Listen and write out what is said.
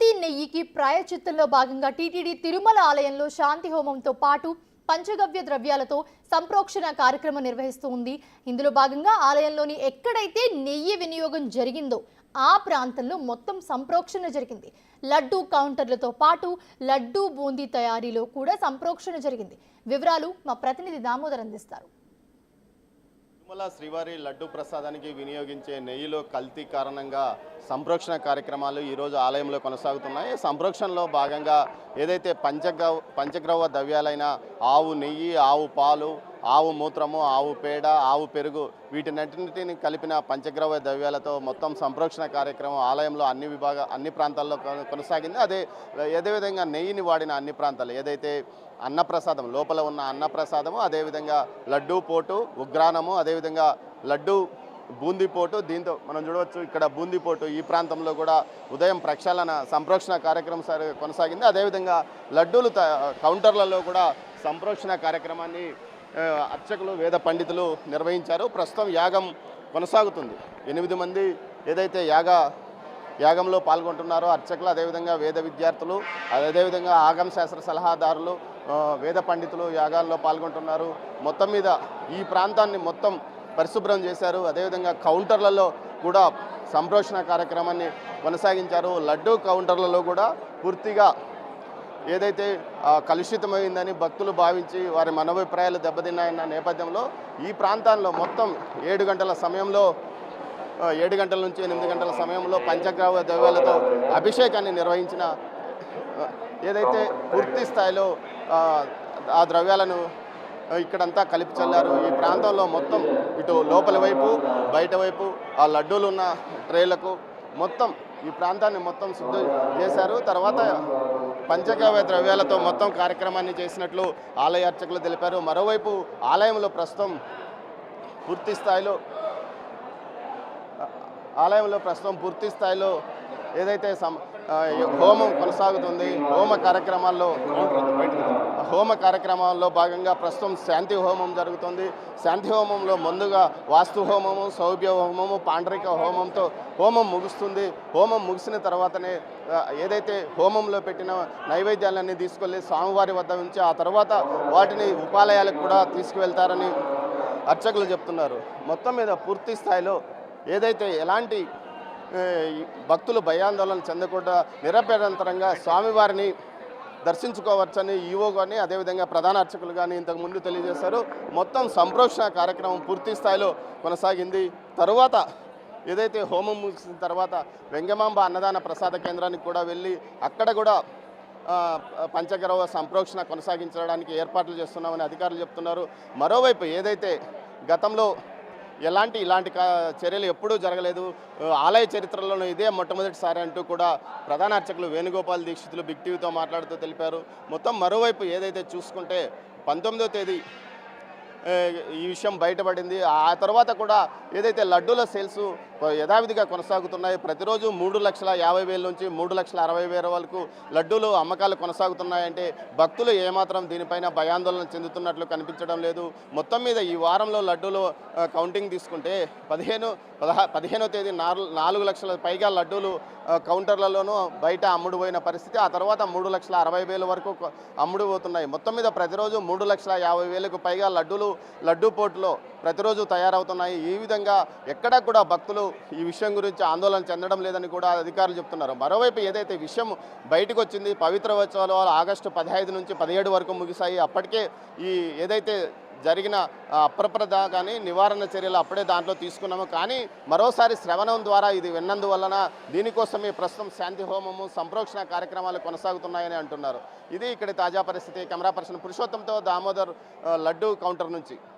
కల్తీ నెయ్యికి ప్రాయశ్చిత్తంలో భాగంగా టీటీడీ తిరుమల ఆలయంలో శాంతి హోమంతో పాటు పంచగవ్య ద్రవ్యాలతో సంప్రోక్షణ కార్యక్రమం నిర్వహిస్తూ ఉంది. ఇందులో భాగంగా ఆలయంలోని ఎక్కడైతే నెయ్యి వినియోగం జరిగిందో ఆ ప్రాంతంలో మొత్తం సంప్రోక్షణ జరిగింది. లడ్డూ కౌంటర్లతో పాటు లడ్డూ బూందీ తయారీలో కూడా సంప్రోక్షణ జరిగింది. వివరాలు మా ప్రతినిధి దామోదర్ అందిస్తారు. తిరుమల శ్రీవారి లడ్డు ప్రసాదానికి వినియోగించే నెయ్యిలో కల్తీ కారణంగా సంప్రోక్షణ కార్యక్రమాలు ఈరోజు ఆలయంలో కొనసాగుతున్నాయి. సంప్రోక్షణలో భాగంగా ఏదైతే పంచగ్రవ ద్రవ్యాలైన ఆవు నెయ్యి, ఆవు పాలు, ఆవు మూత్రము, ఆవు పేడ, ఆవు పెరుగు వీటినన్నింటిని కలిపిన పంచగ్రవ ద్రవ్యాలతో మొత్తం సంప్రోక్షణ కార్యక్రమం ఆలయంలో అన్ని ప్రాంతాల్లో కొనసాగింది. అదేవిధంగా నెయ్యిని వాడిన అన్ని ప్రాంతాలు ఏదైతే అన్నప్రసాదం లోపల ఉన్న అన్నప్రసాదము, అదేవిధంగా లడ్డూ పోటు, ఉగ్రానము, అదేవిధంగా లడ్డూ బూందీపోటు, దీంతో మనం చూడవచ్చు ఇక్కడ బూందీపోటు ఈ ప్రాంతంలో కూడా ఉదయం ప్రక్షాళన సంప్రోక్షణ కార్యక్రమం కొనసాగింది. అదేవిధంగా లడ్డూలు కౌంటర్లలో కూడా సంప్రోక్షణ కార్యక్రమాన్ని అర్చకులు వేద పండితులు నిర్వహించారు. ప్రస్తుతం యాగం కొనసాగుతుంది. 8 మంది ఏదైతే యాగంలో పాల్గొంటున్నారో అర్చకులు, అదేవిధంగా వేద విద్యార్థులు, అదేవిధంగా ఆగమ శాస్త్ర సలహాదారులు, వేద పండితులు యాగాల్లో పాల్గొంటున్నారు. మొత్తం మీద ఈ ప్రాంతాన్ని మొత్తం పరిశుభ్రం చేశారు. అదేవిధంగా కౌంటర్లలో కూడా సంప్రోక్షణ కార్యక్రమాన్ని కొనసాగించారు. లడ్డూ కౌంటర్లలో కూడా పూర్తిగా ఏదైతే కలుషితమైందని భక్తులు భావించి వారి మనోభిప్రాయాలు దెబ్బతిన్నాయన్న నేపథ్యంలో ఈ ప్రాంతాల్లో మొత్తం 7 గంటల సమయంలో 7 గంటల నుంచి 8 గంటల సమయంలో పంచగ్రవ ద్రవ్యాలతో అభిషేకాన్ని నిర్వహించిన ఏదైతే పూర్తి స్థాయిలో ఆ ద్రవ్యాలను ఇక్కడంతా కలిపి చల్లారు. ఈ ప్రాంతంలో మొత్తం ఇటు లోపల వైపు బయట వైపు ఆ లడ్డూలు ఉన్న ట్రేలకు మొత్తం ఈ ప్రాంతాన్ని మొత్తం శుద్ధి చేశారు. తర్వాత పంచగవ్య ద్రవ్యాలతో మొత్తం కార్యక్రమాన్ని చేసినట్లు ఆలయ అర్చకులు తెలిపారు. మరోవైపు ఆలయంలో ప్రస్తుతం పూర్తి స్థాయిలో ఏదైతే హోమం కొనసాగుతుంది. హోమ కార్యక్రమాల్లో భాగంగా ప్రస్తుతం శాంతి హోమం జరుగుతుంది. శాంతి హోమంలో ముందుగా వాస్తు హోమము, సౌభ్య హోమము, పాండరిక హోమంతో హోమం ముగుస్తుంది. హోమం ముగిసిన తర్వాతనే ఏదైతే హోమంలో పెట్టిన నైవేద్యాలన్నీ తీసుకెళ్ళి స్వామివారి వద్ద ఉంచి ఆ తర్వాత వాటిని ఉపాలయాలకు కూడా తీసుకువెళ్తారని అర్చకులు చెప్తున్నారు. మొత్తం మీద పూర్తి స్థాయిలో ఏదైతే ఎలాంటి భక్తులు భయాందోళన చెందకుండా నిరభ్యంతరంగా స్వామివారిని దర్శించుకోవచ్చని ఈవో కానీ అదేవిధంగా ప్రధాన అర్చకులు కానీ ఇంతకుముందు తెలియజేశారు. మొత్తం సంప్రోక్షణ కార్యక్రమం పూర్తి స్థాయిలో కొనసాగింది. తరువాత ఏదైతే హోమం ముగిసిన తర్వాత వెంగమాంబ అన్నదాన ప్రసాద కేంద్రానికి కూడా వెళ్ళి అక్కడ కూడా పంచగరవ సంప్రోక్షణ కొనసాగించడానికి ఏర్పాట్లు చేస్తున్నామని అధికారులు చెప్తున్నారు. మరోవైపు ఏదైతే గతంలో ఇలాంటి చర్యలు ఎప్పుడూ జరగలేదు, ఆలయ చరిత్రలోనూ ఇదే మొట్టమొదటిసారి అంటూ కూడా ప్రధాన అర్చకులు వేణుగోపాల్ దీక్షితులు బిగ్ టీవీతో మాట్లాడుతూ తెలిపారు. మొత్తం మరోవైపు ఏదైతే చూసుకుంటే 19వ తేదీ ఈ విషయం బయటపడింది. ఆ తర్వాత కూడా ఏదైతే లడ్డూల సేల్స్ యథావిధిగా కొనసాగుతున్నాయి. ప్రతిరోజు 3,50,000 నుంచి 3,60,000 వరకు లడ్డూలు అమ్మకాలు కొనసాగుతున్నాయంటే భక్తులు ఏమాత్రం దీనిపైన భయాందోళన చెందుతున్నట్లు కనిపించడం లేదు. మొత్తం మీద ఈ వారంలో లడ్డూలు కౌంటింగ్ తీసుకుంటే 15వ తేదీ 4 లక్షల పైగా లడ్డూలు కౌంటర్లలోనూ బయట అమ్ముడుపోయిన పరిస్థితి. ఆ తర్వాత 3,60,000 వరకు అమ్ముడుపోతున్నాయి. మొత్తం మీద ప్రతిరోజు 3,50,000కు పైగా లడ్డూ పోటులో ప్రతిరోజు తయారవుతున్నాయి. ఈ విధంగా ఎక్కడా కూడా భక్తులు ఈ విషయం గురించి ఆందోళన చెందడం లేదని కూడా అధికారులు చెప్తున్నారు. మరోవైపు ఏదైతే విషయం బయటకు వచ్చింది, పవిత్ర ఉత్సవాలు ఆగస్టు 15 నుంచి 17 వరకు ముగిశాయి. అప్పటికే ఈ ఏదైతే జరిగిన అప్రప్రద కానీ నివారణ చర్యలు అప్పుడే దాంట్లో తీసుకున్నాము. కానీ మరోసారి శ్రవణం ద్వారా ఇది విన్నందువలన దీనికోసమే ప్రస్తుతం శాంతి హోమము, సంప్రోక్షణ కార్యక్రమాలు కొనసాగుతున్నాయని అంటున్నారు. ఇది ఇక్కడి తాజా పరిస్థితి. కెమెరా పర్సన్ పురుషోత్తంతో దామోదర్, లడ్డూ కౌంటర్ నుంచి.